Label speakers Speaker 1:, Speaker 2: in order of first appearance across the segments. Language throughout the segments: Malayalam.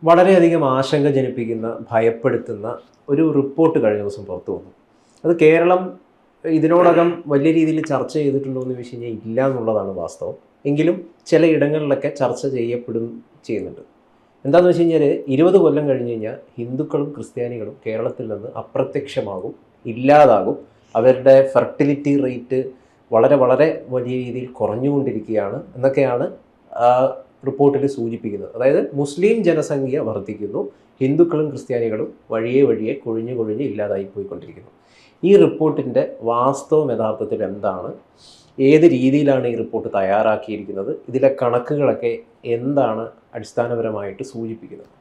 Speaker 1: വളരെയധികം ആശങ്ക ജനിപ്പിക്കുന്ന, ഭയപ്പെടുത്തുന്ന ഒരു റിപ്പോർട്ട് കഴിഞ്ഞ ദിവസം പുറത്തു വന്നു. അത് കേരളം ഇതിനോടകം വലിയ രീതിയിൽ ചർച്ച ചെയ്തിട്ടുണ്ടോ എന്ന് ചോദിച്ചു കഴിഞ്ഞാൽ ഇല്ല എന്നുള്ളതാണ് വാസ്തവം. എങ്കിലും ചില ഇടങ്ങളിലൊക്കെ ചർച്ച ചെയ്യുന്നുണ്ട്. എന്താണെന്ന് വെച്ച് കഴിഞ്ഞാൽ 20 കൊല്ലം കഴിഞ്ഞ് കഴിഞ്ഞാൽ ഹിന്ദുക്കളും ക്രിസ്ത്യാനികളും കേരളത്തിൽ നിന്ന് അപ്രത്യക്ഷമാകും, ഇല്ലാതാകും. അവരുടെ ഫെർട്ടിലിറ്റി റേറ്റ് വളരെ വളരെ വലിയ രീതിയിൽ കുറഞ്ഞുകൊണ്ടിരിക്കുകയാണ് എന്നൊക്കെയാണ് റിപ്പോർട്ടിൽ സൂചിപ്പിക്കുന്നത്. അതായത് മുസ്ലിം ജനസംഖ്യ വർദ്ധിക്കുന്നു, ഹിന്ദുക്കളും ക്രിസ്ത്യാനികളും വഴിയെ കൊഴിഞ്ഞ് ഇല്ലാതായി പോയിക്കൊണ്ടിരിക്കുന്നു. ഈ റിപ്പോർട്ടിൻ്റെ വാസ്തവം യഥാർത്ഥത്തിൽ എന്താണ്, ഏത് രീതിയിലാണ് ഈ റിപ്പോർട്ട് തയ്യാറാക്കിയിരിക്കുന്നത്, ഇതിലെ കണക്കുകളൊക്കെ എന്താണ് അടിസ്ഥാനപരമായിട്ട് സൂചിപ്പിക്കുന്നത്?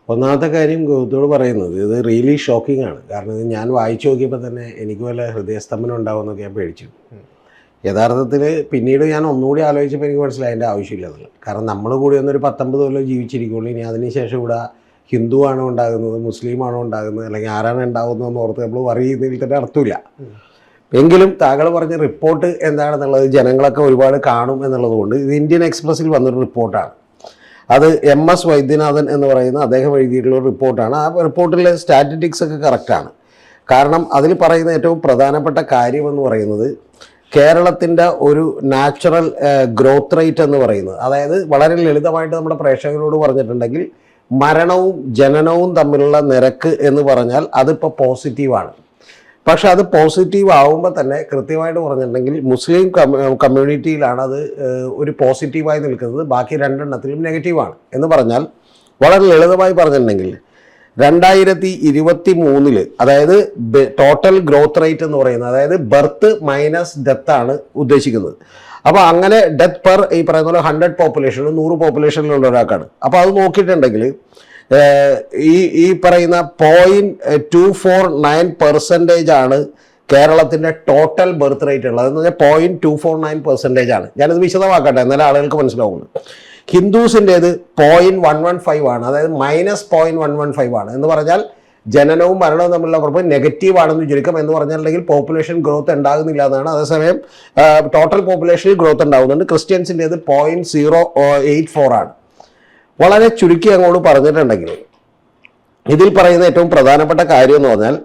Speaker 2: ഒന്നാമത്തെ കാര്യം ഗൗതമോട് പറയുന്നത് ഇത് റിയലി ഷോക്കിംഗ് ആണ്. കാരണം ഇത് ഞാൻ വായിച്ചു നോക്കിയപ്പോൾ തന്നെ എനിക്ക് വല്ല ഹൃദയസ്തംഭനം ഉണ്ടാവുമെന്നൊക്കെ ഞാൻ പേടിച്ചു. യഥാർത്ഥത്തിൽ പിന്നീട് ഞാൻ ഒന്നുകൂടി ആലോചിച്ചപ്പോൾ എനിക്ക് മനസ്സിലായി അതിൻ്റെ ആവശ്യമില്ലെന്നുള്ളത്. കാരണം നമ്മൾ കൂടി ഒന്നൊരു 19 കൊല്ലം ജീവിച്ചിരിക്കുള്ളൂ. ഇനി അതിനുശേഷം ഇവിടെ ഹിന്ദു ആണോ ഉണ്ടാകുന്നത്, മുസ്ലിം ആണോ ഉണ്ടാകുന്നത്, അല്ലെങ്കിൽ ആരാണ് ഉണ്ടാകുന്നതെന്ന് ഓർത്ത് നമ്മൾ പറയുന്നതിൽ തന്നെ അർത്ഥമില്ല. എങ്കിലും താങ്കൾ പറഞ്ഞ റിപ്പോർട്ട് എന്താണെന്നുള്ളത് ജനങ്ങളൊക്കെ ഒരുപാട് കാണും എന്നുള്ളത് കൊണ്ട് ഇത് ഇന്ത്യൻ എക്സ്പ്രസ്സിൽ വന്നൊരു റിപ്പോർട്ടാണ്. അത് MS വൈദ്യനാഥൻ എന്ന് പറയുന്ന അദ്ദേഹം എഴുതിയിട്ടുള്ള റിപ്പോർട്ടാണ്. ആ റിപ്പോർട്ടിലെ സ്റ്റാറ്റിസ്റ്റിക്സ് ഒക്കെ കറക്റ്റാണ്. കാരണം അതിൽ പറയുന്ന ഏറ്റവും പ്രധാനപ്പെട്ട കാര്യമെന്ന് പറയുന്നത് കേരളത്തിൻ്റെ ഒരു നാച്ചുറൽ ഗ്രോത്ത് റേറ്റ് എന്ന് പറയുന്നത്, അതായത് വളരെ ലളിതമായിട്ട് നമ്മുടെ പ്രേക്ഷകരോട് പറഞ്ഞിട്ടുണ്ടെങ്കിൽ മരണവും ജനനവും തമ്മിലുള്ള നിരക്ക് എന്ന് പറഞ്ഞാൽ അതിപ്പോൾ പോസിറ്റീവാണ്. പക്ഷെ അത് പോസിറ്റീവ് ആവുമ്പോൾ തന്നെ കൃത്യമായിട്ട് പറഞ്ഞിട്ടുണ്ടെങ്കിൽ മുസ്ലിം കമ്മ്യൂണിറ്റിയിലാണ് അത് ഒരു പോസിറ്റീവായി നിൽക്കുന്നത്, ബാക്കി രണ്ടെണ്ണത്തിലും നെഗറ്റീവാണ്. എന്ന് പറഞ്ഞാൽ വളരെ ലളിതമായി പറഞ്ഞിട്ടുണ്ടെങ്കിൽ 2023 അതായത് ടോട്ടൽ ഗ്രോത്ത് റേറ്റ് എന്ന് പറയുന്നത്, അതായത് ബർത്ത് മൈനസ് ഡെത്ത് ആണ് ഉദ്ദേശിക്കുന്നത്. അപ്പോൾ അങ്ങനെ ഡെത്ത് പെർ ഈ പറയുന്ന പോലെ 100 പോപ്പുലേഷനിൽ 100 പോപ്പുലേഷനിലുള്ള ഒരാൾക്കാണ്. അപ്പോൾ അത് നോക്കിയിട്ടുണ്ടെങ്കിൽ ഈ പറയുന്ന 0.249% ആണ് കേരളത്തിൻ്റെ ടോട്ടൽ ബർത്ത് റേറ്റ് ഉള്ളത്. എന്ന് പറഞ്ഞാൽ 0.249% ആണ്. ഞാനിത് വിശദമാക്കട്ടെ, എന്നാലും ആളുകൾക്ക് മനസ്സിലാവുന്നു. ഹിന്ദുസിൻ്റേത് 0.115 ആണ്, അതായത് -0.115 ആണ്. എന്ന് പറഞ്ഞാൽ ജനനവും മരണവും തമ്മിലുള്ള കുഴപ്പം നെഗറ്റീവ് ആണെന്ന് ചുരുക്കം. എന്ന് പറഞ്ഞിട്ടുണ്ടെങ്കിൽ പോപ്പുലേഷൻ ഗ്രോത്ത് ഉണ്ടാകുന്നില്ല എന്നാണ്. അതേസമയം ടോട്ടൽ പോപ്പുലേഷനിൽ ഗ്രോത്ത് ഉണ്ടാകുന്നുണ്ട്. ക്രിസ്ത്യൻസിൻ്റേത് 0.084 ആണ്. വളരെ ചുരുക്കി അങ്ങോട്ട് പറഞ്ഞിട്ടുണ്ടെങ്കിൽ ഇതിൽ പറയുന്ന ഏറ്റവും പ്രധാനപ്പെട്ട കാര്യം എന്ന് പറഞ്ഞാൽ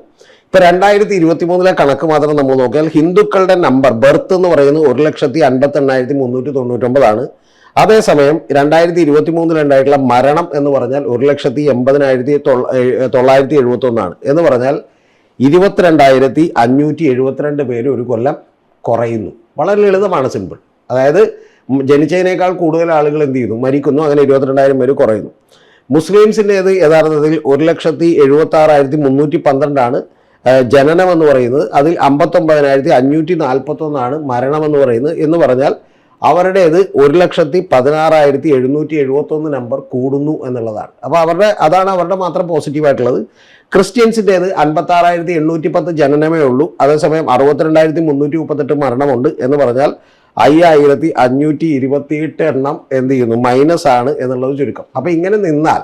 Speaker 2: ഇപ്പോൾ 2023 കണക്ക് മാത്രം നമ്മൾ നോക്കിയാൽ ഹിന്ദുക്കളുടെ നമ്പർ ബർത്ത് എന്ന് പറയുന്നത് 1,58,399 ആണ്. അതേസമയം 2023 ഉണ്ടായിട്ടുള്ള മരണം എന്ന് പറഞ്ഞാൽ 1,80,971 ആണ്. എന്ന് പറഞ്ഞാൽ 22,572 പേര് ഒരു കൊല്ലം കുറയുന്നു. വളരെ ലളിതമാണ്, സിമ്പിൾ. അതായത് ജനിച്ചതിനേക്കാൾ കൂടുതൽ ആളുകൾ എന്ത് ചെയ്യുന്നു, മരിക്കുന്നു. അങ്ങനെ 22,000 പേര് കുറയുന്നു. മുസ്ലിംസിൻ്റേത് യഥാർത്ഥത്തിൽ 1,76,312 ആണ് ജനനം എന്ന് പറയുന്നത്. അതിൽ 59,541 ആണ് മരണം എന്ന് പറയുന്നത്. എന്ന് പറഞ്ഞാൽ അവരുടേത് 1,16,771 നമ്പർ കൂടുന്നു എന്നുള്ളതാണ്. അപ്പോൾ അതാണ് അവരുടെ മാത്രം പോസിറ്റീവായിട്ടുള്ളത്. ക്രിസ്ത്യൻസിൻ്റേത് 56,810 ജനനമേ ഉള്ളൂ. അതേസമയം 62,338 മരണമുണ്ട്. എന്ന് പറഞ്ഞാൽ 5,528 എണ്ണം എന്ത് ചെയ്യുന്നു, മൈനസ് ആണ് എന്നുള്ളത് ചുരുക്കം. അപ്പോൾ ഇങ്ങനെ നിന്നാൽ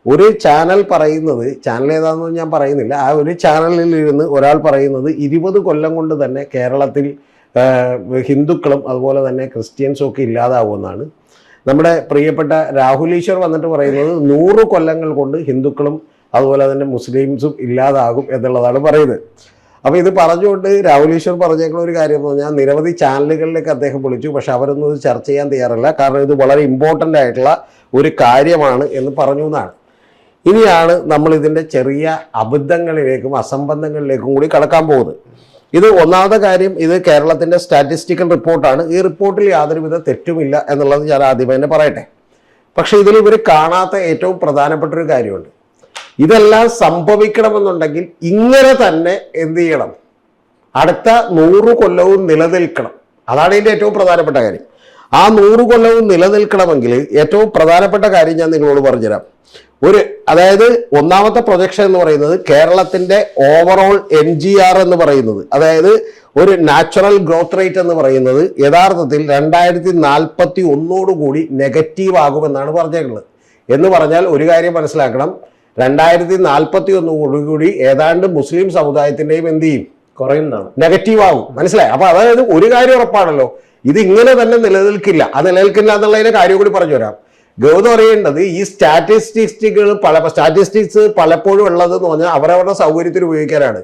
Speaker 2: ഒരു ചാനൽ പറയുന്നത്, ചാനൽ ഏതാണെന്ന് ഞാൻ പറയുന്നില്ല, ആ ഒരു ചാനലിൽ ഇരുന്ന് ഒരാൾ പറയുന്നത് 20 കൊല്ലം കൊണ്ട് തന്നെ കേരളത്തിൽ ഹിന്ദുക്കളും അതുപോലെ തന്നെ ക്രിസ്ത്യൻസും ഒക്കെ ഇല്ലാതാവുമെന്നാണ്. നമ്മുടെ പ്രിയപ്പെട്ട രാഹുൽ ഈശ്വർ വന്നിട്ട് പറയുന്നത് 100 കൊല്ലങ്ങൾ കൊണ്ട് ഹിന്ദുക്കളും അതുപോലെ തന്നെ മുസ്ലിംസും ഇല്ലാതാകും എന്നുള്ളതാണ് പറയുന്നത്. അപ്പോൾ ഇത് പറഞ്ഞുകൊണ്ട് രാഹുൽ ഈശ്വർ പറഞ്ഞേക്കുന്ന ഒരു കാര്യം എന്ന് പറഞ്ഞാൽ നിരവധി ചാനലുകളിലേക്ക് അദ്ദേഹം വിളിച്ചു, പക്ഷെ അവരൊന്നും ഇത് ചർച്ച ചെയ്യാൻ തയ്യാറല്ല. കാരണം ഇത് വളരെ ഇമ്പോർട്ടൻ്റ് ആയിട്ടുള്ള ഒരു കാര്യമാണ് എന്ന് പറഞ്ഞു എന്നാണ്. ഇനിയാണ് നമ്മൾ ഇതിൻ്റെ ചെറിയ അബദ്ധങ്ങളിലേക്കും അസംബന്ധങ്ങളിലേക്കും കൂടി കടക്കാൻ പോകുന്നത്. ഇത് ഒന്നാമത്തെ കാര്യം, ഇത് കേരളത്തിൻ്റെ സ്റ്റാറ്റിസ്റ്റിക്കൽ റിപ്പോർട്ടാണ്. ഈ റിപ്പോർട്ടിൽ യാതൊരുവിധ തെറ്റുമില്ല എന്നുള്ളത് ഞാൻ ആദ്യമേ തന്നെ പറയട്ടെ. പക്ഷേ ഇതിൽ ഇവർ കാണാത്ത ഏറ്റവും പ്രധാനപ്പെട്ടൊരു കാര്യമുണ്ട്. ഇതെല്ലാം സംഭവിക്കണമെന്നുണ്ടെങ്കിൽ ഇങ്ങനെ തന്നെ എന്ത് ചെയ്യണം, അടുത്ത 100 കൊല്ലവും നിലനിൽക്കണം. അതാണ് ഇതിൻ്റെ ഏറ്റവും പ്രധാനപ്പെട്ട കാര്യം. ആ 100 കൊല്ലവും നിലനിൽക്കണമെങ്കിൽ ഏറ്റവും പ്രധാനപ്പെട്ട കാര്യം ഞാൻ നിങ്ങളോട് പറഞ്ഞുതരാം. അതായത് ഒന്നാമത്തെ പ്രൊജക്ഷൻ എന്ന് പറയുന്നത് കേരളത്തിൻ്റെ ഓവറോൾ NGR എന്ന് പറയുന്നത്, അതായത് ഒരു നാച്ചുറൽ ഗ്രോത്ത് റേറ്റ് എന്ന് പറയുന്നത് യഥാർത്ഥത്തിൽ 2041 കൂടി നെഗറ്റീവ് ആകുമെന്നാണ് പറഞ്ഞേക്കുന്നത്. എന്ന് പറഞ്ഞാൽ ഒരു കാര്യം മനസ്സിലാക്കണം, 2041 കൂടി ഏതാണ്ട് മുസ്ലിം സമുദായത്തിൻ്റെയും എന്ത് ചെയ്യും,
Speaker 1: കുറയുന്നതാണ്,
Speaker 2: നെഗറ്റീവ് ആകും. മനസ്സിലായി? അപ്പൊ അതായത് ഒരു കാര്യം ഉറപ്പാണല്ലോ, ഇത് ഇങ്ങനെ തന്നെ നിലനിൽക്കില്ല. അത് നിലനിൽക്കില്ല എന്നുള്ളതിന്റെ കാര്യം കൂടി പറഞ്ഞു തരാം. ഗൗതം അറിയേണ്ടത് ഈ സ്റ്റാറ്റിസ്റ്റിക്സ് പലപ്പോഴും ഉള്ളത് എന്ന് പറഞ്ഞാൽ അവരവരുടെ സൗകര്യത്തിന് ഉപയോഗിക്കാനാണ്.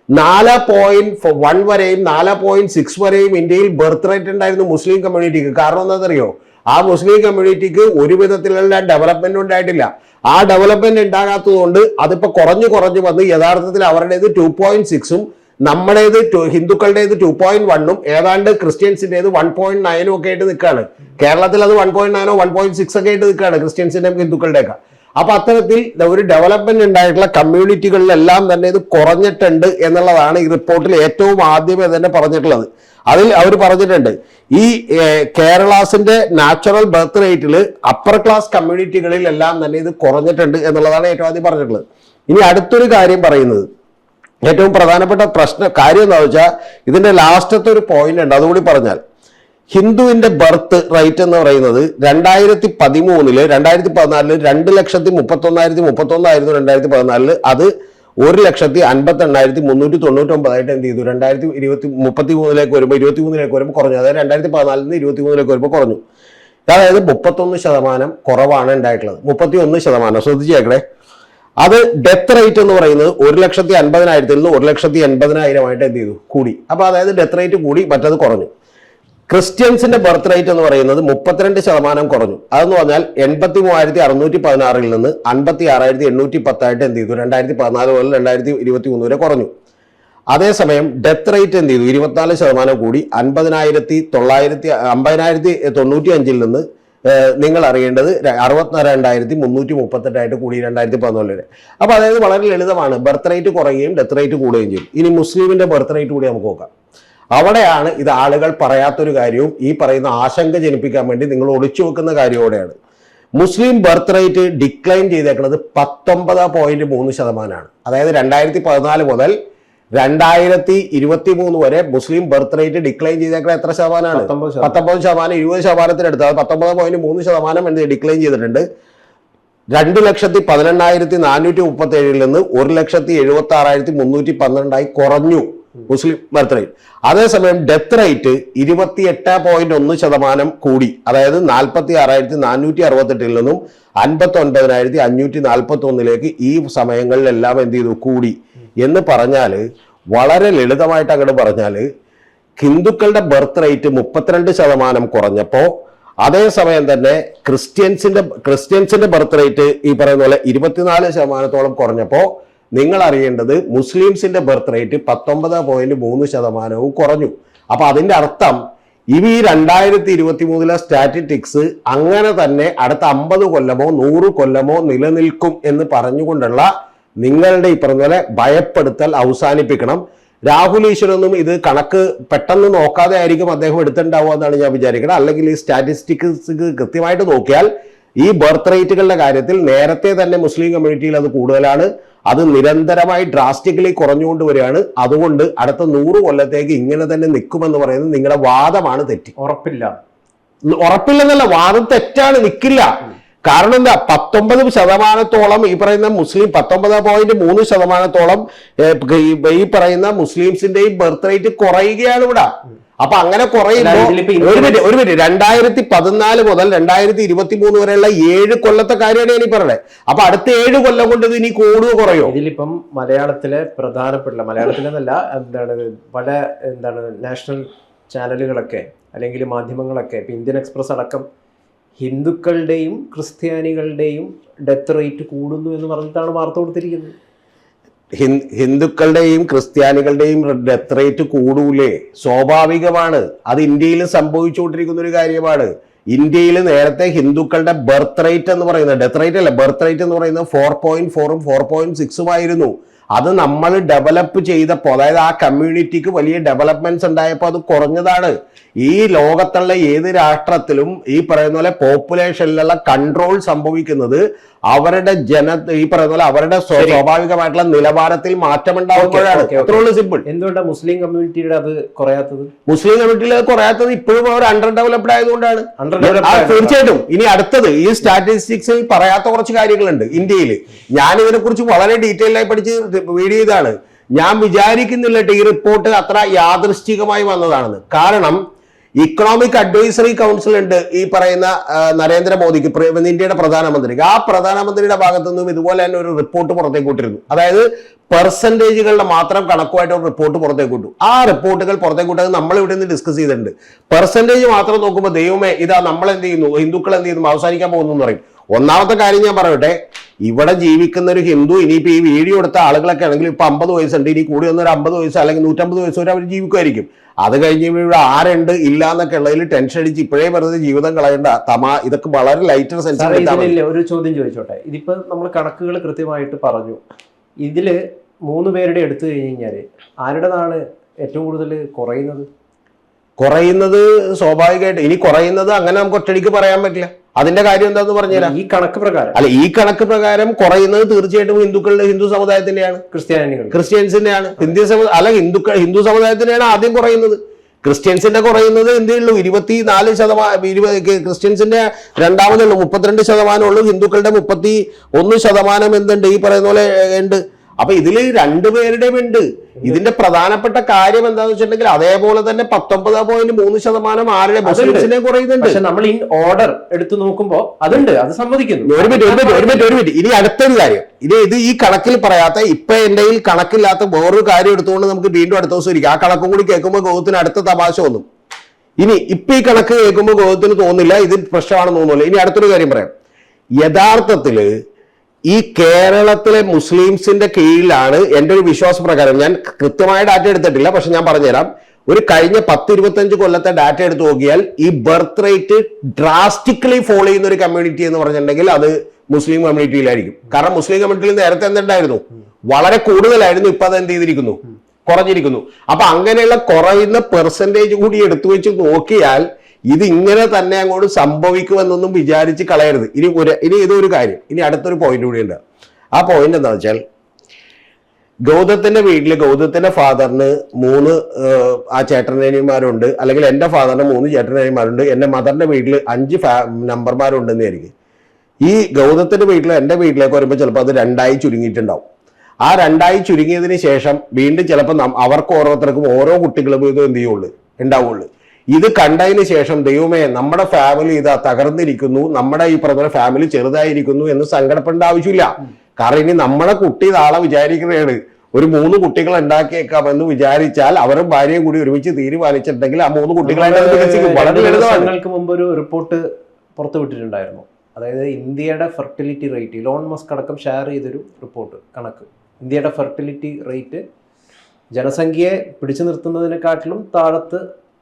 Speaker 2: 4.1 വരെയും 4.6 വരെയും ഇന്ത്യയിൽ ബർത്ത് റേറ്റ് ഉണ്ടായിരുന്നു മുസ്ലിം കമ്മ്യൂണിറ്റിക്ക്. കാരണം എന്താണെന്നറിയോ? ആ മുസ്ലിം കമ്മ്യൂണിറ്റിക്ക് ഒരു വിധത്തിലുള്ള ഡെവലപ്മെന്റ് ഉണ്ടായിട്ടില്ല. ആ ഡെവലപ്മെന്റ് ഉണ്ടാകാത്തത് കൊണ്ട് അതിപ്പോ കുറഞ്ഞു വന്ന് യഥാർത്ഥത്തിൽ അവരുടേത് 2.6ഉം നമ്മുടേത് ഹിന്ദുക്കളുടേത് 2.1ഉം ഏതാണ്ട് ക്രിസ്ത്യൻസിൻ്റെത് 1.9ഉം ഒക്കെ ആയിട്ട് നിൽക്കുകയാണ്. കേരളത്തിൽ അത് 1.9ഓ 1.6 ഒക്കെ ആയിട്ട് നിൽക്കുകയാണ് ക്രിസ്ത്യൻസിന്റെയും ഹിന്ദുക്കളുടെയൊക്കെ. അപ്പൊ അത്തരത്തിൽ ഒരു ഡെവലപ്മെന്റ് ഉണ്ടായിട്ടുള്ള കമ്മ്യൂണിറ്റികളിലെല്ലാം തന്നെ ഇത് കുറഞ്ഞിട്ടുണ്ട് എന്നുള്ളതാണ് ഈ റിപ്പോർട്ടിൽ ഏറ്റവും ആദ്യമേ തന്നെ പറഞ്ഞിട്ടുള്ളത്. അതിൽ അവർ പറഞ്ഞിട്ടുണ്ട് ഈ കേരളാസിന്റെ നാച്ചുറൽ ബർത്ത് റേറ്റിൽ അപ്പർ ക്ലാസ് കമ്മ്യൂണിറ്റികളിൽ എല്ലാം തന്നെ ഇത് കുറഞ്ഞിട്ടുണ്ട് എന്നുള്ളതാണ് ഏറ്റവും ആദ്യം പറഞ്ഞിട്ടുള്ളത്. ഇനി അടുത്തൊരു കാര്യം പറയുന്നത്, ഏറ്റവും പ്രധാനപ്പെട്ട കാര്യം എന്താ വെച്ചാൽ ഇതിന്റെ ലാസ്റ്റത്തെ ഒരു പോയിന്റ് ഉണ്ട്, അതുകൂടി പറഞ്ഞാൽ ഹിന്ദുവിന്റെ ബർത്ത് റേറ്റ് എന്ന് പറയുന്നത് 2014 2,31,031,031 2014 അത് 1,58,399 എന്ത് ചെയ്തു 2033 വരുമ്പോൾ കുറഞ്ഞു. അതായത് 2014 23 വരുമ്പോൾ കുറഞ്ഞു. അതായത് 31% കുറവാണ് ഉണ്ടായിട്ടുള്ളത്. 31% ശ്രദ്ധിച്ചേക്കണേ. അത് ഡെത്ത് റേറ്റ് എന്ന് പറയുന്നത് 1,50,000 നിന്ന് 1,80,000 എന്ത് ചെയ്തു കൂടി. അപ്പൊ അതായത് ഡെത്ത് റേറ്റ് കൂടി, മറ്റത് കുറഞ്ഞു. ക്രിസ്ത്യൻസിന്റെ ബർത്ത് റേറ്റ് എന്ന് പറയുന്നത് 32% കുറഞ്ഞു. അതെന്ന് പറഞ്ഞാൽ 83,616 നിന്ന് 56,810 എന്ത് ചെയ്തു 2014 മുതൽ 2023 വരെ കുറഞ്ഞു. അതേസമയം ഡെത്ത് റേറ്റ് എന്ത് ചെയ്തു 24% കൂടി 50,995 നിന്ന് നിങ്ങൾ അറിയേണ്ടത് 62,338 കൂടി 2014 അപ്പൊ അതായത് വളരെ ലളിതമാണ്. ബർത്ത് റേറ്റ് കുറയുകയും ഡെത്ത് റേറ്റ് കൂടുകയും ചെയ്യും. ഇനി മുസ്ലിമിന്റെ ബർത്ത് റേറ്റ് കൂടി നമുക്ക് നോക്കാം. അവിടെയാണ് ഇത് ആളുകൾ പറയാത്തൊരു കാര്യവും ഈ പറയുന്ന ആശങ്ക ജനിപ്പിക്കാൻ വേണ്ടി നിങ്ങൾ ഒളിച്ചു വെക്കുന്ന കാര്യത്തോടെയാണ്. മുസ്ലിം ബർത്ത് റേറ്റ് ഡിക്ലൈൻ ചെയ്തേക്കുന്നത് 19.3%. അതായത് 2014 മുതൽ 2023 വരെ മുസ്ലിം ബർത്ത് റേറ്റ് ഡിക്ലൈൻ ചെയ്തേക്കുന്നത് എത്ര ശതമാനമാണ്? 19%. 20%-ത്തിനടുത്ത് 19.3% എന്ത് ഡിക്ലൈൻ ചെയ്തിട്ടുണ്ട്. 2,18,437 നിന്ന് 1,76,312 കുറഞ്ഞു മുസ്ലിം ബർത്ത് റേറ്റ്. അതേസമയം ഡെത്ത് റേറ്റ് 28.1% കൂടി. അതായത് 46,468 നിന്നും 59,541 ഈ സമയങ്ങളിലെല്ലാം എന്ത് ചെയ്തു കൂടി എന്ന് പറഞ്ഞാൽ വളരെ ലളിതമായിട്ട് അങ്ങോട്ട് പറഞ്ഞാൽ ഹിന്ദുക്കളുടെ ബർത്ത് റേറ്റ് 32% കുറഞ്ഞപ്പോൾ അതേസമയം തന്നെ ക്രിസ്ത്യൻസിന്റെ ബർത്ത് റേറ്റ് ഈ പറയുന്ന പോലെ 24% കുറഞ്ഞപ്പോൾ നിങ്ങൾ അറിയേണ്ടത് മുസ്ലിംസിന്റെ ബർത്ത് റേറ്റ് 19.3% കുറഞ്ഞു. അപ്പൊ അതിന്റെ അർത്ഥം ഈ 2023 സ്റ്റാറ്റിസ്റ്റിക്സ് അങ്ങനെ തന്നെ അടുത്ത 50 കൊല്ലമോ 100 കൊല്ലമോ നിലനിൽക്കും എന്ന് പറഞ്ഞുകൊണ്ടുള്ള നിങ്ങളുടെ ഈ പറഞ്ഞ പോലെ ഭയപ്പെടുത്തൽ അവസാനിപ്പിക്കണം. രാഹുൽ ഈശ്വരൊന്നും ഇത് കണക്ക് പെട്ടെന്ന് നോക്കാതെ ആയിരിക്കും അദ്ദേഹം എടുത്തിട്ടുണ്ടാവുക എന്നാണ് ഞാൻ വിചാരിക്കുന്നത്. അല്ലെങ്കിൽ ഈ സ്റ്റാറ്റിസ്റ്റിക്സ് കൃത്യമായിട്ട് നോക്കിയാൽ ഈ ബർത്ത് റേറ്റുകളുടെ കാര്യത്തിൽ നേരത്തെ തന്നെ മുസ്ലിം കമ്മ്യൂണിറ്റിയിൽ അത് കൂടുതലാണ്. അത് നിരന്തരമായി ഡ്രാസ്റ്റിക്കലി കുറഞ്ഞുകൊണ്ട് വരികയാണ്. അതുകൊണ്ട് അടുത്ത 100 കൊല്ലത്തേക്ക് ഇങ്ങനെ തന്നെ നിൽക്കുമെന്ന് പറയുന്നത് നിങ്ങളുടെ വാദമാണ് തെറ്റി. ഉറപ്പില്ലെന്നല്ല, വാദം തെറ്റാണ്, നിൽക്കില്ല. കാരണം എന്താ, 19% ഈ പറയുന്ന മുസ്ലിം 19.3% ഈ പറയുന്ന മുസ്ലിംസിന്റെയും ബർത്ത് റേറ്റ് കുറയുകയാണ് ഇവിടെ. അപ്പൊ അങ്ങനെ കുറയുമ്പോൾ ഒരു മിനിറ്റ് 2014 മുതൽ 2023 വരെയുള്ള 7 കൊല്ലത്തെ കാര്യമാണ് ഞാൻ പറയുന്നത്. അപ്പൊ അടുത്ത 7 കൊല്ലം കൊണ്ട് ഇത് ഇനി കൂടുകയോ കുറയോ?
Speaker 1: ഇതിലിപ്പം മലയാളത്തിലെ പ്രധാനപ്പെട്ട മലയാളത്തിലെന്നല്ല പല നാഷണൽ ചാനലുകളൊക്കെ അല്ലെങ്കിൽ മാധ്യമങ്ങളൊക്കെ ഇപ്പൊ ഇന്ത്യൻ എക്സ്പ്രസ് അടക്കം ഹിന്ദുക്കളുടെയും ക്രിസ്ത്യാനികളുടെയും ഡെത്ത് റേറ്റ് കൂടുന്നു എന്ന് പറഞ്ഞിട്ടാണ് വാർത്ത കൊടുത്തിരിക്കുന്നത്.
Speaker 2: ഹിന്ദുക്കളുടെയും ക്രിസ്ത്യാനികളുടെയും ഡെത്ത് റേറ്റ് കൂടൂലേ? സ്വാഭാവികമാണ്. അത് ഇന്ത്യയിൽ സംഭവിച്ചുകൊണ്ടിരിക്കുന്ന ഒരു കാര്യമാണ്. ഇന്ത്യയിൽ നേരത്തെ ഹിന്ദുക്കളുടെ ബർത്ത് റേറ്റ് എന്ന് പറയുന്നത്, ഡെത്ത് റേറ്റ് അല്ല, ബർത്ത് റേറ്റ് എന്ന് പറയുന്നത് 4.4ഉം 4.6ഉം ആയിരുന്നു. അത് നമ്മൾ ഡെവലപ്പ് ചെയ്തപ്പോൾ, അതായത് ആ കമ്മ്യൂണിറ്റിക്ക് വലിയ ഡെവലപ്മെന്റ്സ് ഉണ്ടായപ്പോൾ അത് കുറഞ്ഞതാണ്. ഈ ലോകത്തുള്ള ഏത് രാഷ്ട്രത്തിലും ഈ പറയുന്ന പോലെ പോപ്പുലേഷനിലുള്ള കൺട്രോൾ സംഭവിക്കുന്നത് അവരുടെ ഈ പറയുന്ന പോലെ അവരുടെ സ്വാഭാവികമായിട്ടുള്ള നിലവാരത്തിൽ മാറ്റമുണ്ടാകുമ്പോഴാണ്. അത്രയുള്ള സിമ്പിൾ.
Speaker 1: എന്തുകൊണ്ടാണ് മുസ്ലിം കമ്മ്യൂണിറ്റിയുടെ അത് കുറയാത്തത്?
Speaker 2: മുസ്ലിം കമ്മ്യൂണിറ്റിയിൽ അത് കുറയാത്തത് ഇപ്പോഴും അവർ അണ്ടർ ഡെവലപ്ഡ് ആയതുകൊണ്ടാണ്. തീർച്ചയായിട്ടും. ഇനി അടുത്തത് ഈ സ്റ്റാറ്റിസ്റ്റിക്സിൽ പറയാത്ത കുറച്ച് കാര്യങ്ങളുണ്ട് ഇന്ത്യയിൽ. ഞാൻ ഇതിനെക്കുറിച്ച് വളരെ ഡീറ്റെയിൽ ആയി പഠിച്ച് വീഡിയോ ചെയ്താണ്. ഞാൻ വിചാരിക്കുന്നില്ല ഈ റിപ്പോർട്ട് അത്ര യാദൃശ്ചികമായി വന്നതാണെന്ന്. കാരണം ഇക്കണോമിക് അഡ്വൈസറി കൗൺസിൽ ഉണ്ട് ഈ പറയുന്ന നരേന്ദ്രമോദിക്ക്, ഇന്ത്യയുടെ പ്രധാനമന്ത്രിക്ക്. ആ പ്രധാനമന്ത്രിയുടെ ഭാഗത്തു നിന്നും ഇതുപോലെ തന്നെ ഒരു റിപ്പോർട്ട് പുറത്തേക്ക് വിട്ടിരുന്നു. അതായത് പെർസെൻറ്റേജുകളുടെ മാത്രം കണക്കുമായിട്ട് ഒരു റിപ്പോർട്ട് പുറത്തേക്ക് വിട്ടു. ആ റിപ്പോർട്ടുകൾ പുറത്തേക്ക് വിട്ടത് നമ്മൾ ഇവിടെ നിന്ന് ഡിസ്കസ് ചെയ്തിട്ടുണ്ട്. പെർസെൻറ്റേജ് മാത്രം നോക്കുമ്പോൾ ദൈവമേ ഇതാ നമ്മൾ എന്ത് ചെയ്യുന്നു, ഹിന്ദുക്കൾ എന്ത് ചെയ്യുന്നു, അവസാനിക്കാൻ പോകുന്നു എന്ന് പറയും. ഒന്നാമത്തെ കാര്യം ഞാൻ പറയട്ടെ, ഇവിടെ ജീവിക്കുന്ന ഒരു ഹിന്ദു ഇനിയിപ്പോ ഈ വീഡിയോ എടുത്ത ആളുകളൊക്കെ ആണെങ്കിൽ ഇപ്പൊ 50 വയസ്സുണ്ട്, ഇനി കൂടി വന്നൊരു 50 വയസ്സ് അല്ലെങ്കിൽ 150 വയസ്സ് വരെ അവർ ജീവിക്കുമായിരിക്കും. അത് കഴിഞ്ഞ് ഇവിടെ ആരുണ്ട് ഇല്ല എന്നൊക്കെ ഉള്ളതിൽ ടെൻഷൻ അടിച്ച് ഇപ്പോഴേ വെറുതെ ജീവിതം കളയേണ്ട. ഇതൊക്കെ വളരെ ലൈറ്റർ സെൻസ്.
Speaker 1: ഒരു ചോദ്യം ചോദിച്ചോട്ടെ. ഇതിപ്പോ നമ്മൾ കണക്കുകൾ കൃത്യമായിട്ട് പറഞ്ഞു. ഇതില് 3 പേരുടെ എടുത്തു കഴിഞ്ഞാല് ആരുടേതാണ് ഏറ്റവും കൂടുതൽ
Speaker 2: കുറയുന്നത്? സ്വാഭാവികമായിട്ട് ഇനി കുറയുന്നത് അങ്ങനെ നമുക്ക് ഒറ്റടിക്ക് പറയാൻ പറ്റില്ല. അതിന്റെ കാര്യം എന്താന്ന് പറഞ്ഞുതരാം.
Speaker 1: ഈ കണക്ക് പ്രകാരം
Speaker 2: ഈ കണക്ക് പ്രകാരം കുറയുന്നത് തീർച്ചയായിട്ടും ഹിന്ദു സമുദായത്തിന്റെയാണ്, ക്രിസ്ത്യൻസിന്റെയാണ്. ഹിന്ദു സമുദായത്തിന്റെയാണ് ആദ്യം കുറയുന്നത്. ക്രിസ്ത്യൻസിന്റെ കുറയുന്നത് എന്തേ ഉള്ളൂ, 24%. ക്രിസ്ത്യൻസിന്റെ രണ്ടാമതുള്ളൂ 32% ഉള്ളൂ. ഹിന്ദുക്കളുടെ 31% എന്തുണ്ട് ഈ പറയുന്ന പോലെ ഉണ്ട്. അപ്പൊ ഇതില് 2 പേരുടെയും ഉണ്ട്. ഇതിന്റെ പ്രധാനപ്പെട്ട കാര്യം എന്താണെന്ന് വെച്ചിട്ടുണ്ടെങ്കിൽ അതേപോലെ തന്നെ 19.3% ആരുടെ മുസ്ലിംസിനെ കുറയുന്നുണ്ട്.
Speaker 1: പക്ഷെ നമ്മൾ ഇൻ ഓർഡർ എടുത്തു നോക്കുമ്പോൾ അതുണ്ട്, അത് സമ്മതിക്കുന്നു.
Speaker 2: ഒരു മിനിറ്റ്. ഇനി അടുത്തൊരു കാര്യം, ഇത് ഈ കണക്കിൽ പറയാത്ത, ഇപ്പൊ എന്റെ കയ്യിൽ കണക്കില്ലാത്ത വേറൊരു കാര്യം എടുത്തുകൊണ്ട് നമുക്ക് വീണ്ടും അടുത്ത ദിവസം ഇരിക്കും. ആ കണക്കും കൂടി കേൾക്കുമ്പോൾ ഗോഹത്തിന് അടുത്ത തമാശ തോന്നും. ഇനി ഇപ്പൊ ഈ കണക്ക് കേൾക്കുമ്പോൾ ഗോഹത്തിന് തോന്നില്ല ഇത് പ്രശ്നമാണെന്ന് തോന്നുന്നില്ല. ഇനി അടുത്തൊരു കാര്യം പറയാം. യഥാർത്ഥത്തില് ഈ കേരളത്തിലെ മുസ്ലിംസിന്റെ കീഴിലാണ് എൻ്റെ ഒരു വിശ്വാസപ്രകാരം, ഞാൻ കൃത്യമായ ഡാറ്റ എടുത്തിട്ടില്ല, പക്ഷെ ഞാൻ പറഞ്ഞുതരാം. ഒരു കഴിഞ്ഞ 10-25 കൊല്ലത്തെ ഡാറ്റ എടുത്ത് നോക്കിയാൽ ഈ ബർത്ത് റേറ്റ് ഡ്രാസ്റ്റിക്കലി ഫോളോ ചെയ്യുന്ന ഒരു കമ്മ്യൂണിറ്റി എന്ന് പറഞ്ഞിട്ടുണ്ടെങ്കിൽ അത് മുസ്ലിം കമ്മ്യൂണിറ്റിയിലായിരിക്കും. കാരണം മുസ്ലിം കമ്മ്യൂണിറ്റിയിൽ നേരത്തെ എന്തുണ്ടായിരുന്നു, വളരെ കൂടുതലായിരുന്നു. ഇപ്പൊ അത് എന്ത് ചെയ്തിരിക്കുന്നു, കുറഞ്ഞിരിക്കുന്നു. അപ്പൊ അങ്ങനെയുള്ള കുറയുന്ന പെർസെൻറ്റേജ് കൂടി എടുത്തു വെച്ച് നോക്കിയാൽ ഇത് ഇങ്ങനെ തന്നെ അങ്ങോട്ട് സംഭവിക്കുമെന്നൊന്നും വിചാരിച്ച് കളയരുത്. ഇനി ഇതൊരു കാര്യം. ഇനി അടുത്തൊരു പോയിന്റ് കൂടി ഉണ്ട്. ആ പോയിന്റ് എന്താ വെച്ചാൽ, ഗൗതത്തിന്റെ വീട്ടില് ഗൗതത്തിന്റെ ഫാദറിന് 3 ആ ചേട്ടനനിയന്മാരുണ്ട്, അല്ലെങ്കിൽ എൻ്റെ ഫാദറിന് 3 ചേട്ടനനിയന്മാരുണ്ട്, എൻ്റെ മദറിന്റെ വീട്ടിൽ 5 നമ്പർമാരുണ്ടെന്ന് ആയിരിക്കും. ഈ ഗൗതത്തിന്റെ വീട്ടിൽ എൻ്റെ വീട്ടിലേക്ക് വരുമ്പോൾ ചിലപ്പോൾ അത് 2ആയി ചുരുങ്ങിയിട്ടുണ്ടാവും. ആ 2ആയി ചുരുങ്ങിയതിന് ശേഷം വീണ്ടും ചിലപ്പോൾ അവർക്ക് ഓരോരുത്തർക്കും ഓരോ കുട്ടികളും ഇത് എന്ത് ചെയ്യുള്ളൂ, ഉണ്ടാവുള്ളൂ. ഇത് കണ്ടതിന് ശേഷം ദൈവമേ നമ്മുടെ ഫാമിലി ഇതാ തകർന്നിരിക്കുന്നു, നമ്മുടെ ഈ പറഞ്ഞ ഫാമിലി ചെറുതായിരിക്കുന്നു എന്ന് സങ്കടപ്പെടേണ്ട ആവശ്യമില്ല. കാരണം ഇനി നമ്മളെ കുട്ടി നാളെ വിചാരിക്കുന്നതാണ് ഒരു 3 കുട്ടികൾ ഉണ്ടാക്കിയേക്കാമെന്ന് വിചാരിച്ചാൽ അവരും ഭാര്യയും കൂടി ഒരുമിച്ച് തീരുമാനിച്ചിട്ടുണ്ടെങ്കിൽ ആ 3 കുട്ടികളായിട്ട് വികസിക്കും. വളരെ
Speaker 1: ലളിതങ്ങൾക്ക് മുമ്പ് ഒരു റിപ്പോർട്ട് പുറത്തുവിട്ടിട്ടുണ്ടായിരുന്നു. അതായത് ഇന്ത്യയുടെ ഫെർട്ടിലിറ്റി റേറ്റ്, ഇലോൺ മസ്ക് അടക്കം ഷെയർ ചെയ്തൊരു റിപ്പോർട്ട് കണക്ക്. ഇന്ത്യയുടെ ഫെർട്ടിലിറ്റി റേറ്റ് ജനസംഖ്യയെ പിടിച്ചു നിർത്തുന്നതിനെക്കാട്ടിലും താഴത്ത്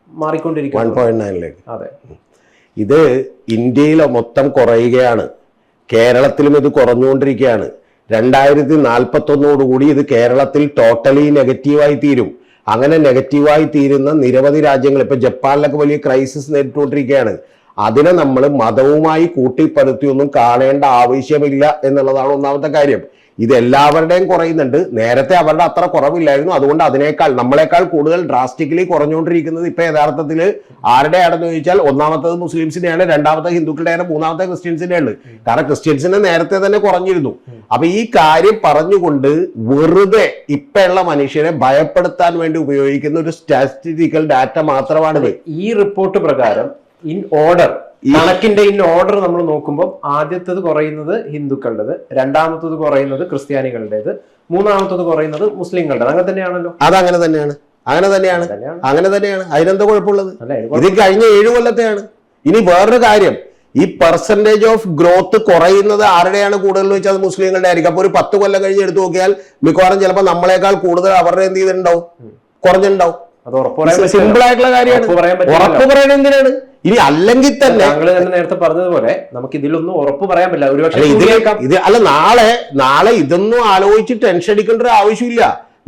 Speaker 1: മാറിക്കൊണ്ടിരിക്കുന്നു.
Speaker 2: 1.9.
Speaker 1: അതെ,
Speaker 2: ഇത് ഇന്ത്യയിൽ മൊത്തം കുറയുകയാണ്, കേരളത്തിലും ഇത് കുറഞ്ഞുകൊണ്ടിരിക്കുകയാണ്. 2041 ഇത് കേരളത്തിൽ ടോട്ടലി നെഗറ്റീവായി തീരും. അങ്ങനെ നെഗറ്റീവായി തീരുന്ന നിരവധി രാജ്യങ്ങൾ, ഇപ്പൊ ജപ്പാനിലൊക്കെ വലിയ ക്രൈസിസ് നേരിട്ടുകൊണ്ടിരിക്കുകയാണ്. അതിനെ നമ്മൾ മതവുമായി കൂട്ടിപ്പടുത്തിയൊന്നും കാണേണ്ട ആവശ്യമില്ല എന്നുള്ളതാണ് ഒന്നാമത്തെ കാര്യം. ഇത് എല്ലാവരുടെയും കുറയുന്നുണ്ട്. നേരത്തെ അവരുടെ അത്ര കുറവില്ലായിരുന്നു. അതുകൊണ്ട് നമ്മളെക്കാൾ കൂടുതൽ ഡ്രാസ്റ്റിക്കലി കുറഞ്ഞുകൊണ്ടിരിക്കുന്നത് ഇപ്പൊ യഥാർത്ഥത്തിൽ ആരുടെയാണെന്ന് ചോദിച്ചാൽ ഒന്നാമത്തത് മുസ്ലിംസിന്റെയാണ്, രണ്ടാമത്തെ ഹിന്ദുക്കളുടെയാണ്, മൂന്നാമത്തെ ക്രിസ്ത്യൻസിന്റെയാണ്. കാരണം ക്രിസ്ത്യൻസിനെ നേരത്തെ തന്നെ കുറഞ്ഞിരുന്നു. അപ്പൊ ഈ കാര്യം പറഞ്ഞുകൊണ്ട് വെറുതെ ഇപ്പോഴുള്ള മനുഷ്യരെ ഭയപ്പെടുത്താൻ വേണ്ടി ഉപയോഗിക്കുന്ന ഒരു സ്റ്റാറ്റിസ്റ്റിക്കൽ ഡാറ്റ മാത്രമാണിത്.
Speaker 1: ഈ റിപ്പോർട്ട് പ്രകാരം ഇൻ ഓർഡർ, കണക്കിന്റെ ഇൻ ഓർഡർ നമ്മൾ നോക്കുമ്പോൾ ആദ്യത്തേത് കുറയുന്നത് ഹിന്ദുക്കളുടേത്, രണ്ടാമത്തത് കുറയുന്നത് ക്രിസ്ത്യാനികളുടേത്, മൂന്നാമത്തത് കുറയുന്നത് മുസ്ലിങ്ങളുടെ. അങ്ങനെ തന്നെയാണല്ലോ.
Speaker 2: അതങ്ങനെ തന്നെയാണ്. അതിനെന്താ കുഴപ്പമുള്ളത്? ഇത് കഴിഞ്ഞ 7 കൊല്ലത്തെയാണ്. ഇനി വേറൊരു കാര്യം, ഈ പെർസെന്റേജ് ഓഫ് ഗ്രോത്ത് കുറയുന്നത് ആരുടെയാണ് കൂടുതൽ വെച്ചാൽ അത് മുസ്ലിങ്ങളുടെ ആയിരിക്കും. അപ്പൊ ഒരു 10 കൊല്ലം കഴിഞ്ഞ് എടുത്തു നോക്കിയാൽ മിക്കവാറും ചിലപ്പോൾ നമ്മളെക്കാൾ കൂടുതൽ അവരുടെ എന്ത് ചെയ്തിട്ടുണ്ടാവും, കുറഞ്ഞിട്ടുണ്ടാവും. സിമ്പിൾ ആയിട്ടുള്ള കാര്യമാണ്. ഉറപ്പ് പറയണത് എന്തിനാണ്? ഇനി അല്ലെങ്കിൽ തന്നെ
Speaker 1: നേരത്തെ പറഞ്ഞതുപോലെ നമുക്ക് ഇതിലൊന്നും ഉറപ്പ് പറയാൻ പറ്റില്ല. ഒരുപക്ഷെ
Speaker 2: ഇത് അല്ല, നാളെ ഇതൊന്നും ആലോചിച്ച് ടെൻഷൻ അടിക്കേണ്ട ഒരു ആവശ്യമില്ല.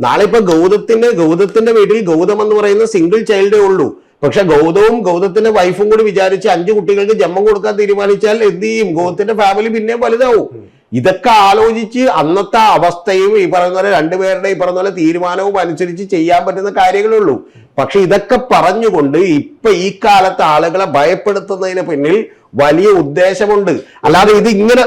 Speaker 2: നാളെ ഇപ്പൊ ഗൗതത്തിന്റെ വീട്ടിൽ ഗൗതം എന്ന് പറയുന്ന സിംഗിൾ ചൈൽഡേ ഉള്ളൂ. പക്ഷെ ഗൗതത്തിന്റെ വൈഫും കൂടി വിചാരിച്ച് 5 കുട്ടികൾക്ക് ജന്മം കൊടുക്കാൻ തീരുമാനിച്ചാൽ എന്ത് ചെയ്യും? ഗൗതത്തിന്റെ ഫാമിലി പിന്നെ വലുതാവും. ഇതൊക്കെ ആലോചിച്ച് അന്നത്തെ അവസ്ഥയും ഈ പറയുന്ന പോലെ 2 പേരുടെ ഈ പറയുന്ന പോലെ തീരുമാനവും അനുസരിച്ച് ചെയ്യാൻ പറ്റുന്ന കാര്യങ്ങളേ ഉള്ളൂ. പക്ഷെ ഇതൊക്കെ പറഞ്ഞുകൊണ്ട് ഇപ്പൊ ഈ കാലത്ത് ആളുകളെ ഭയപ്പെടുത്തുന്നതിന് പിന്നിൽ വലിയ ഉദ്ദേശമുണ്ട്. അല്ലാതെ ഇത് ഇങ്ങനെ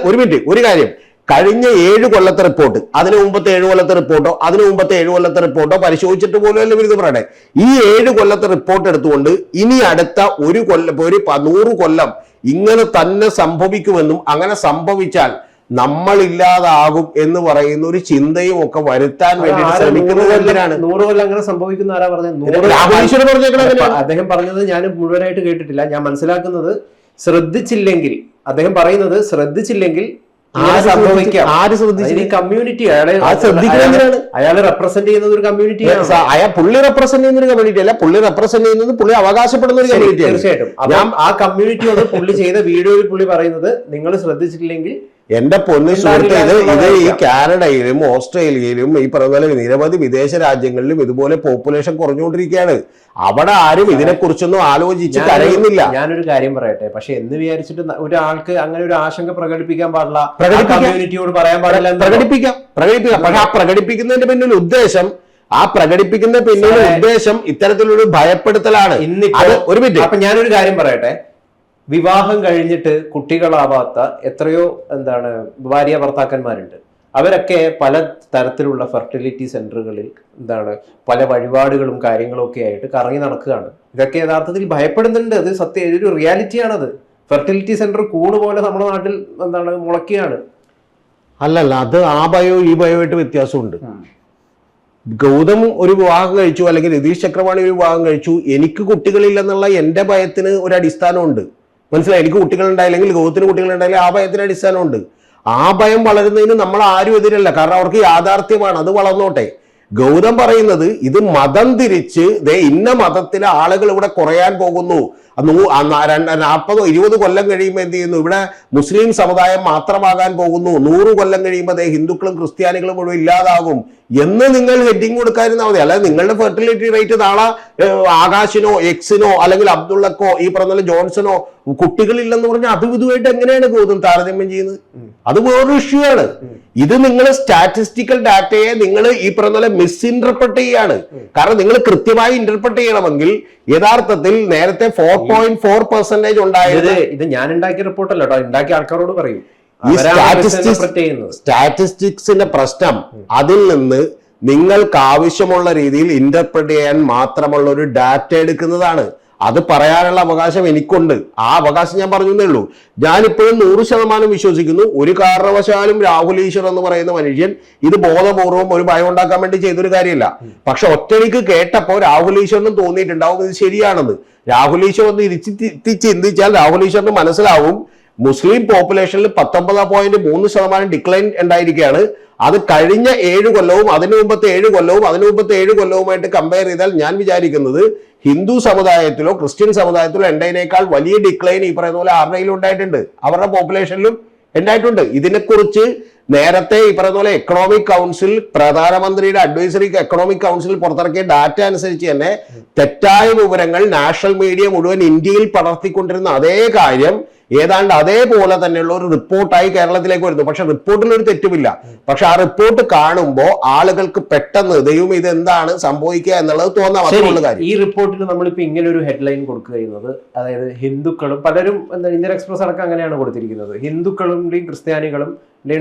Speaker 2: ഒരു കാര്യം, കഴിഞ്ഞ 7 കൊല്ലത്തെ റിപ്പോർട്ട്, അതിന് മുമ്പത്തെ 7 കൊല്ലത്തെ റിപ്പോർട്ടോ അതിന് മുമ്പത്തെ 7 കൊല്ലത്തെ റിപ്പോർട്ടോ പരിശോധിച്ചിട്ട് പോലും ഇത് പറയട്ടെ. ഈ 7 കൊല്ലത്തെ റിപ്പോർട്ട് എടുത്തുകൊണ്ട് ഇനി അടുത്ത ഒരു 100 കൊല്ലം ഇങ്ങനെ തന്നെ സംഭവിക്കുമെന്നും അങ്ങനെ സംഭവിച്ചാൽ നമ്മളില്ലാതാകും എന്ന് പറയുന്ന ഒരു ചിന്തയും ഒക്കെ വരുത്താൻ വേണ്ടി ശ്രമിക്കുന്നത് എന്തിനാണ്?
Speaker 1: 100 കൊല്ലം അങ്ങനെ സംഭവിക്കുന്ന ആരാ പറഞ്ഞത്? അദ്ദേഹം പറഞ്ഞത് ഞാൻ മുഴുവനായിട്ട് കേട്ടിട്ടില്ല. ഞാൻ മനസ്സിലാക്കുന്നത് ശ്രദ്ധിച്ചില്ലെങ്കിൽ, അദ്ദേഹം പറയുന്നത് ശ്രദ്ധിച്ചില്ലെങ്കിൽ കമ്മ്യൂണിറ്റി, അയാൾ റെപ്രസെന്റ് ചെയ്യുന്നത് ഒരു കമ്മ്യൂണിറ്റിയാണ്.
Speaker 2: പുള്ളി റെപ്രസെന്റ് ചെയ്യുന്ന ഒരു കമ്മ്യൂണിറ്റി അല്ല, പുള്ളി റെപ്രസെന്റ് ചെയ്യുന്നത് പുള്ളി അവകാശപ്പെടുന്ന ഒരു കമ്മ്യൂണിറ്റി.
Speaker 1: തീർച്ചയായിട്ടും ആ കമ്മ്യൂണിറ്റി അത് പുള്ളി ചെയ്ത വീഡിയോയിൽ പുള്ളി പറയുന്നത് നിങ്ങൾ ശ്രദ്ധിച്ചിട്ടില്ലെങ്കിൽ
Speaker 2: എന്റെ പൊന്നു സുഹൃത്ത്, ഇത് ഈ കാനഡയിലും ഓസ്ട്രേലിയയിലും ഈ പറഞ്ഞ നിരവധി വിദേശ രാജ്യങ്ങളിലും ഇതുപോലെ പോപ്പുലേഷൻ കുറഞ്ഞുകൊണ്ടിരിക്കുകയാണ്. അവിടെ ആരും ഇതിനെക്കുറിച്ചൊന്നും ആലോചിച്ച് കരയുന്നില്ല.
Speaker 1: ഞാനൊരു കാര്യം പറയട്ടെ, പക്ഷെ എന്ന് വിചാരിച്ചിട്ട് ഒരാൾക്ക് അങ്ങനെ ഒരു ആശങ്ക പ്രകടിപ്പിക്കാൻ പാടില്ല, കമ്മ്യൂണിറ്റിയോട് പറയാൻ പാടില്ല.
Speaker 2: പ്രകടിപ്പിക്കാം. പക്ഷെ ആ പ്രകടിപ്പിക്കുന്നതിന്റെ പിന്നിൽ ഉദ്ദേശം ഇത്തരത്തിലൊരു ഭയപ്പെടുത്തലാണ്.
Speaker 1: ഒരു മിനിറ്റ്, അപ്പൊ ഞാനൊരു കാര്യം പറയട്ടെ. വിവാഹം കഴിഞ്ഞിട്ട് കുട്ടികളാവാത്ത എത്രയോ ഭാര്യ ഭർത്താക്കന്മാരുണ്ട്. അവരൊക്കെ പല തരത്തിലുള്ള ഫെർട്ടിലിറ്റി സെന്ററുകളിൽ പല വഴിപാടുകളും കാര്യങ്ങളും ഒക്കെ ആയിട്ട് കറങ്ങി നടക്കുകയാണ്. ഇതൊക്കെ യഥാർത്ഥത്തിൽ ഭയപ്പെടുന്നുണ്ട്. അത് ഒരു റിയാലിറ്റിയാണത്. ഫെർട്ടിലിറ്റി സെന്റർ കൂട് പോലെ നമ്മുടെ നാട്ടിൽ മുളക്കുകയാണ്.
Speaker 2: അല്ലല്ല, അത് ആ ഭയവും ഈ ഭയവുമായിട്ട് വ്യത്യാസമുണ്ട്. ഗൗതം ഒരു വിവാഹം കഴിച്ചു, അല്ലെങ്കിൽ രതീഷ് ചക്രവാണി ഒരു വിവാഹം കഴിച്ചു, എനിക്ക് കുട്ടികളില്ലെന്നുള്ള എന്റെ ഭയത്തിന് ഒരു അടിസ്ഥാനമുണ്ട്. മനസ്സിലായി? എനിക്ക് കുട്ടികളുണ്ടായില്ലെങ്കിൽ, ഗൗതത്തിന് കുട്ടികളുണ്ടായില്ലെങ്കിൽ ആ ഭയത്തിന് അടിസ്ഥാനമുണ്ട്. ആ ഭയം വളരുന്നതിന് നമ്മൾ ആരും എതിരല്ല, കാരണം അവർക്ക് യാഥാർത്ഥ്യമാണ്, അത് വളർന്നോട്ടെ. ഗൗതം പറയുന്നത് ഇത് മതം തിരിച്ച് ഇന്ന മതത്തിലെ ആളുകൾ ഇവിടെ കുറയാൻ പോകുന്നു, 40-20 കൊല്ലം കഴിയുമ്പോൾ എന്ത് ചെയ്യുന്നു, ഇവിടെ മുസ്ലിം സമുദായം മാത്രമാകാൻ പോകുന്നു, 100 കൊല്ലം കഴിയുമ്പോൾ ഹിന്ദുക്കളും ക്രിസ്ത്യാനികളും മുഴുവൻ ഇല്ലാതാകും എന്ന് നിങ്ങൾ ഹെഡിങ് കൊടുക്കാതിരുന്നാൽ മതി. അല്ലാതെ നിങ്ങളുടെ ഫെർട്ടിലിറ്റി റേറ്റ് നാളെ ആകാശിനോ എക്സിനോ അല്ലെങ്കിൽ അബ്ദുള്ളക്കോ ഈ പറഞ്ഞ ജോൺസണോ കുട്ടികളില്ലെന്ന് പറഞ്ഞാൽ അത് ഇതുമായിട്ട് എങ്ങനെയാണ് ഗൗതം താരതമ്യം ചെയ്യുന്നത്? അത് വേറൊരു ഇഷ്യൂ ആണ്. ഇത് നിങ്ങൾ സ്റ്റാറ്റിസ്റ്റിക്കൽ ഡാറ്റയെ നിങ്ങൾ ഈ പറഞ്ഞ മിസ്ഇന്റർപ്രറ്റ് ചെയ്യാണ്. കാരണം നിങ്ങൾ കൃത്യമായി ഇന്റർപ്രറ്റ് ചെയ്യണമെങ്കിൽ യഥാർത്ഥത്തിൽ നേരത്തെ 4.4% ഉണ്ടായത്,
Speaker 1: ഇത് ഞാൻ ഉണ്ടാക്കിയ റിപ്പോർട്ടല്ല കേട്ടോ, ഉണ്ടാക്കിയ ആൾക്കാരോട് പറയും.
Speaker 2: ഈ സ്റ്റാറ്റിസ്റ്റിക്സിന്റെ പ്രശ്നം അതിൽ നിന്ന് നിങ്ങൾക്ക് ആവശ്യമുള്ള രീതിയിൽ ഇന്റർപ്രറ്റ് ചെയ്യാൻ മാത്രമുള്ള ഒരു ഡാറ്റ എടുക്കുന്നതാണ്. അത് പറയാനുള്ള അവകാശം എനിക്കുണ്ട്. ആ അവകാശം ഞാൻ പറഞ്ഞേ ഉള്ളൂ. ഞാനിപ്പോഴും 100% വിശ്വസിക്കുന്നു, ഒരു കാരണവശാലും രാഹുൽ ഈശ്വർ എന്ന് പറയുന്ന മനുഷ്യൻ ഇത് ബോധപൂർവം ഒരു ഭയം ഉണ്ടാക്കാൻ വേണ്ടി ചെയ്തൊരു കാര്യമില്ല. പക്ഷെ ഒറ്റയ്ക്ക് കേട്ടപ്പോൾ രാഹുൽ ഈശ്വറിനും തോന്നിയിട്ടുണ്ടാവും ഇത് ശരിയാണെന്ന്. രാഹുൽ ഈശ്വർ ഒന്ന് ഇരുത്തി ചിന്തിച്ചാൽ രാഹുൽ ഈശ്വറിന് മനസ്സിലാവും മുസ്ലിം പോപ്പുലേഷനിൽ 19.3% ഡിക്ലൈൻ ഉണ്ടായിരിക്കുകയാണ്. അത് കഴിഞ്ഞ 7 കൊല്ലവും അതിനു മുമ്പത്തെ 7 കൊല്ലവുമായിട്ട് കമ്പയർ ചെയ്താൽ ഞാൻ വിചാരിക്കുന്നത് ഹിന്ദു സമുദായത്തിലോ ക്രിസ്ത്യൻ സമുദായത്തിലോ ഉണ്ടതിനേക്കാൾ വലിയ ഡിക്ലൈൻ ഈ പറയുന്ന പോലെ ആരുടെയിലും ഉണ്ടായിട്ടുണ്ട്, അവരുടെ പോപ്പുലേഷനിലും ഉണ്ടായിട്ടുണ്ട്. ഇതിനെക്കുറിച്ച് നേരത്തെ ഈ പറയുന്ന പോലെ എക്കണോമിക് കൗൺസിൽ, പ്രധാനമന്ത്രിയുടെ അഡ്വൈസറി എക്കണോമിക് കൗൺസിൽ പുറത്തിറക്കിയ ഡാറ്റ അനുസരിച്ച് തന്നെ തെറ്റായ വിവരങ്ങൾ നാഷണൽ മീഡിയ മുഴുവൻ ഇന്ത്യയിൽ പടർത്തിക്കൊണ്ടിരുന്ന അതേ കാര്യം ഏതാണ്ട് അതേപോലെ തന്നെയുള്ള ഒരു റിപ്പോർട്ടായി കേരളത്തിലേക്ക് വരുന്നു. പക്ഷെ റിപ്പോർട്ടിൽ ഒരു തെറ്റുമില്ല. പക്ഷെ ആ റിപ്പോർട്ട് കാണുമ്പോൾ ആളുകൾക്ക് പെട്ടെന്ന് ദൈവം ഇത് എന്താണ് സംഭവിക്കുക എന്നുള്ളത് തോന്നാവുന്ന കാര്യം.
Speaker 1: ഈ റിപ്പോർട്ടിൽ നമ്മളിപ്പോ ഇങ്ങനെ ഒരു ഹെഡ്ലൈൻ കൊടുക്കുന്നത്, അതായത് ഹിന്ദുക്കളും പലരും ഇന്ത്യൻ എക്സ്പ്രസ് അടക്കം അങ്ങനെയാണ് കൊടുത്തിരിക്കുന്നത്, ഹിന്ദുക്കളുടെയും ക്രിസ്ത്യാനികളും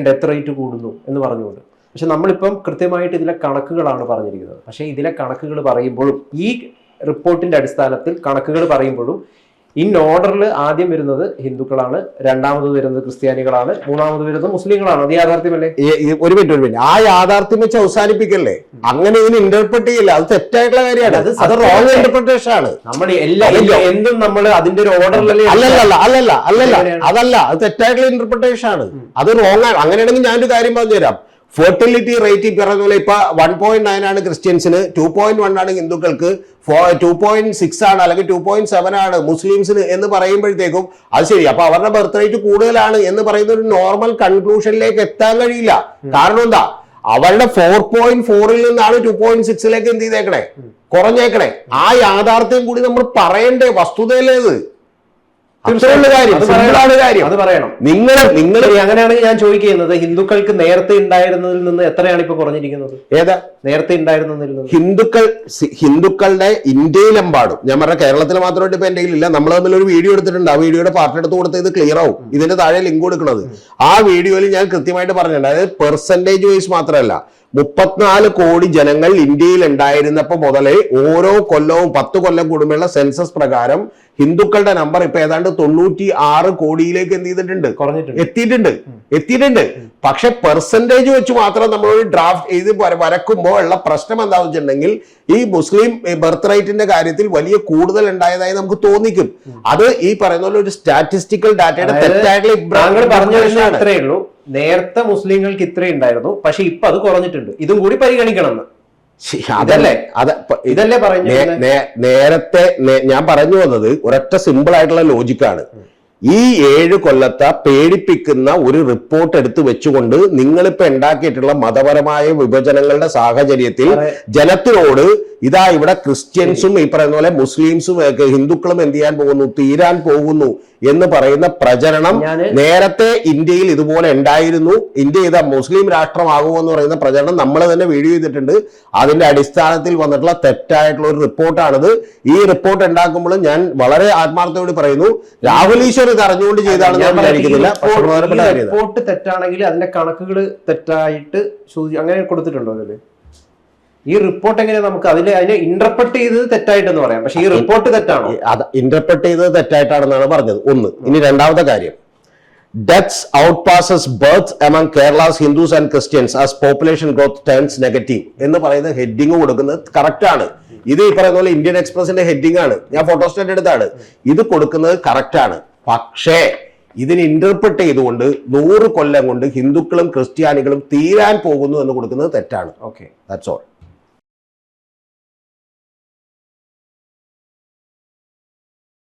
Speaker 1: ഡെത്ത് റേറ്റ് കൂടുന്നു എന്ന് പറഞ്ഞുകൊണ്ട്. പക്ഷെ നമ്മളിപ്പം കൃത്യമായിട്ട് ഇതിലെ കണക്കുകളാണ് പറഞ്ഞിരിക്കുന്നത്. പക്ഷെ ഇതിലെ കണക്കുകൾ പറയുമ്പോഴും, ഈ റിപ്പോർട്ടിന്റെ അടിസ്ഥാനത്തിൽ കണക്കുകൾ പറയുമ്പോഴും ഇൻ ഓർഡറിൽ ആദ്യം വരുന്നത് ഹിന്ദുക്കളാണ്, രണ്ടാമത് വരുന്നത് ക്രിസ്ത്യാനികളാണ്, മൂന്നാമത് വരുന്നത് മുസ്ലിങ്ങളാണ്. അത് യാഥാർത്ഥ്യമല്ലേ?
Speaker 2: ഒരു മിനിറ്റ്, ആ യാഥാർത്ഥ്യം വെച്ച് അവസാനിപ്പിക്കല്ലേ? അങ്ങനെ ഇതിന് ഇന്റർപ്രറ്റ് ചെയ്യില്ല, അത് തെറ്റായിട്ടുള്ള കാര്യമാണ്. അത് റോങ് ഇന്റർപ്രിട്ടേഷൻ ആണ്.
Speaker 1: നമ്മൾ എന്തും നമ്മൾ അതിന്റെ ഒരു ഓർഡറിലല്ലേ?
Speaker 2: അതല്ല, അത് തെറ്റായിട്ടുള്ള ഇന്റർപ്രിട്ടേഷൻ ആണ്. അത് റോങ് ആണ്. അങ്ങനെയാണെങ്കിൽ ഞാനൊരു കാര്യം പറഞ്ഞുതരാം. ഫെർട്ടിലിറ്റി റേറ്റ് പറഞ്ഞ പോലെ ഇപ്പൊ 1.9 ആണ് ക്രിസ്ത്യൻസിന്, 2.1 ആണ് ഹിന്ദുക്കൾക്ക്, 2.6 ആണ് അല്ലെങ്കിൽ 2.7 ആണ് മുസ്ലിംസിന് എന്ന് പറയുമ്പോഴത്തേക്കും അത് ശരി, അപ്പൊ അവരുടെ ബർത്ത് റേറ്റ് കൂടുതലാണ് എന്ന് പറയുന്ന ഒരു നോർമൽ കൺക്ലൂഷനിലേക്ക് എത്താൻ കഴിയില്ല. കാരണം എന്താ, അവരുടെ 4.4 നിന്നാണ് 2.6 എന്ത് ചെയ്തേക്കണേ, കുറഞ്ഞേക്കണേ. ആ യാഥാർത്ഥ്യം കൂടി നമ്മൾ പറയണ്ടേ? വസ്തുതയല്ലേ ഇത്? അത്രയുള്ള കാര്യം, സിമ്പിളാണ് കാര്യം.
Speaker 1: അത് പറയണം.
Speaker 2: നിങ്ങൾ
Speaker 1: അങ്ങനെയാണെങ്കിൽ ഞാൻ ചോദിക്കുന്നത്, ഹിന്ദുക്കൾക്ക് നേരത്തെ ഉണ്ടായിരുന്നതിൽ നിന്ന് എത്രയാണ് ഇപ്പൊ കുറഞ്ഞിരിക്കുന്നത്?
Speaker 2: ഏതാ
Speaker 1: നേരത്തെ ഉണ്ടായിരുന്നതിൽ നിന്ന്?
Speaker 2: ഹിന്ദുക്കളുടെ ഇന്ത്യയിലെമ്പാടും, ഞാൻ പറഞ്ഞ കേരളത്തിൽ മാത്രമായിട്ട് ഇപ്പൊ എന്റെ കയ്യിലില്ല, നമ്മൾ തമ്മിൽ ഒരു വീഡിയോ എടുത്തിട്ടുണ്ട്. ആ വീഡിയോയുടെ പാർട്ട് എടുത്ത് കൊടുത്ത് ഇത് ക്ലിയർ ആവും. ഇതിന്റെ താഴെ ലിങ്ക് കൊടുക്കുന്നത്. ആ വീഡിയോയിൽ ഞാൻ കൃത്യമായിട്ട് പറഞ്ഞിട്ടുണ്ട്. അതായത് പെർസെന്റേജ് വൈസ് മാത്രമല്ല, 34 കോടി ജനങ്ങൾ ഇന്ത്യയിൽ ഉണ്ടായിരുന്നപ്പോ മുതലേ ഓരോ കൊല്ലവും 10 കൊല്ലം കൂടുമ്പോഴുള്ള സെൻസസ് പ്രകാരം ഹിന്ദുക്കളുടെ നമ്പർ ഇപ്പൊ ഏതാണ്ട് 96 കോടിയിലേക്ക് എന്ത് ചെയ്തിട്ടുണ്ട്? എത്തിയിട്ടുണ്ട്. പക്ഷെ പെർസെന്റേജ് വെച്ച് മാത്രം നമ്മളൊരു ഡ്രാഫ്റ്റ് ചെയ്ത് വരക്കുമ്പോൾ ഉള്ള പ്രശ്നം എന്താണെന്ന് വെച്ചിട്ടുണ്ടെങ്കിൽ, ഈ മുസ്ലിം ബർത്ത് റേറ്റിന്റെ കാര്യത്തിൽ വലിയ കൂടുതൽ ഉണ്ടായതായി നമുക്ക് തോന്നിക്കും. അത് ഈ പറയുന്ന പോലെ ഒരു സ്റ്റാറ്റിസ്റ്റിക്കൽ ഡാറ്റയുടെ തെറ്റായിട്ടുള്ള
Speaker 1: അത്രേ ഉള്ളൂ. നേരത്തെ മുസ്ലിങ്ങൾക്ക് ഇത്രേ ഉണ്ടായിരുന്നു, പക്ഷെ ഇപ്പൊ അത് കുറഞ്ഞിട്ടുണ്ട്. ഇതും കൂടി പരിഗണിക്കണം. ഇതല്ലേ പറയുന്നത്.
Speaker 2: നേരത്തെ ഞാൻ പറഞ്ഞു വന്നത് ഒരൊറ്റ സിമ്പിൾ ആയിട്ടുള്ള ലോജിക്കാണ്. ഈ 7 കൊല്ലത്തെ പേടിപ്പിക്കുന്ന ഒരു റിപ്പോർട്ട് എടുത്തു വെച്ചുകൊണ്ട് നിങ്ങളിപ്പോ ഉണ്ടാക്കിയിട്ടുള്ള മതപരമായ വിഭജനങ്ങളുടെ സാഹചര്യത്തിൽ ജനത്തിനോട് ഇതാ ഇവിടെ ക്രിസ്ത്യൻസും ഈ പറയുന്ന പോലെ മുസ്ലിംസും ഹിന്ദുക്കളും എന്ത് ചെയ്യാൻ പോകുന്നു, തീരാൻ പോകുന്നു എന്ന് പറയുന്ന പ്രചരണം നേരത്തെ ഇന്ത്യയിൽ ഇതുപോലെ ഉണ്ടായിരുന്നു. ഇന്ത്യ ഇതാ മുസ്ലിം രാഷ്ട്രമാകുമെന്ന് പറയുന്ന പ്രചരണം നമ്മൾ തന്നെ വീഡിയോ ചെയ്തിട്ടുണ്ട്. അതിന്റെ അടിസ്ഥാനത്തിൽ വന്നിട്ടുള്ള തെറ്റായിട്ടുള്ള ഒരു റിപ്പോർട്ടാണിത്. ഈ റിപ്പോർട്ട് ഉണ്ടാക്കുമ്പോൾ ഞാൻ വളരെ ആത്മാർത്ഥയോട് പറയുന്നു, രാഹുൽ ഈശ്വർ ഇത് അറിഞ്ഞുകൊണ്ട് ചെയ്താണെന്ന് ഞാൻ വിചാരിക്കുന്നില്ല.
Speaker 1: റിപ്പോർട്ട് തെറ്റാണെങ്കിൽ അതിന്റെ കണക്കുകൾ തെറ്റായിട്ട് അങ്ങനെ കൊടുത്തിട്ടുണ്ടോ അതില്? ഈ റിപ്പോർട്ട് എങ്ങനെ നമുക്ക് അതിനെ ഇന്റർപ്രറ്റ് ചെയ്തത് തെറ്റായിട്ടെന്ന് പറയാം, പക്ഷെ ഈ റിപ്പോർട്ട് തെറ്റാണോ?
Speaker 2: ഇന്റർപ്രറ്റ് ചെയ്തത് തെറ്റായിട്ടാണെന്നാണ് പറഞ്ഞത്. ഒന്ന്. ഇനി രണ്ടാമത്തെ കാര്യം, deaths outpaces birth among Kerala's Hindus and Christians as population growth turns negative എന്ന് പറയുന്ന ഹെഡിങ് കൊടുക്കുന്നത് കറക്റ്റ് ആണ്. ഇത് ഈ പറയുന്ന പോലെ ഇന്ത്യൻ എക്സ്പ്രസിന്റെ ഹെഡിങ് ആണ്, ഞാൻ ഫോട്ടോസ്റ്റാറ്റ് എടുത്താണ്. ഇത് കൊടുക്കുന്നത് കറക്റ്റ് ആണ്. പക്ഷേ ഇതിന് ഇന്റർപ്രറ്റ് ചെയ്തുകൊണ്ട് 100 കൊല്ലം കൊണ്ട് ഹിന്ദുക്കളും ക്രിസ്ത്യാനികളും തീരാൻ പോകുന്നു എന്ന് കൊടുക്കുന്നത് തെറ്റാണ്.
Speaker 1: Okay,
Speaker 2: that's all.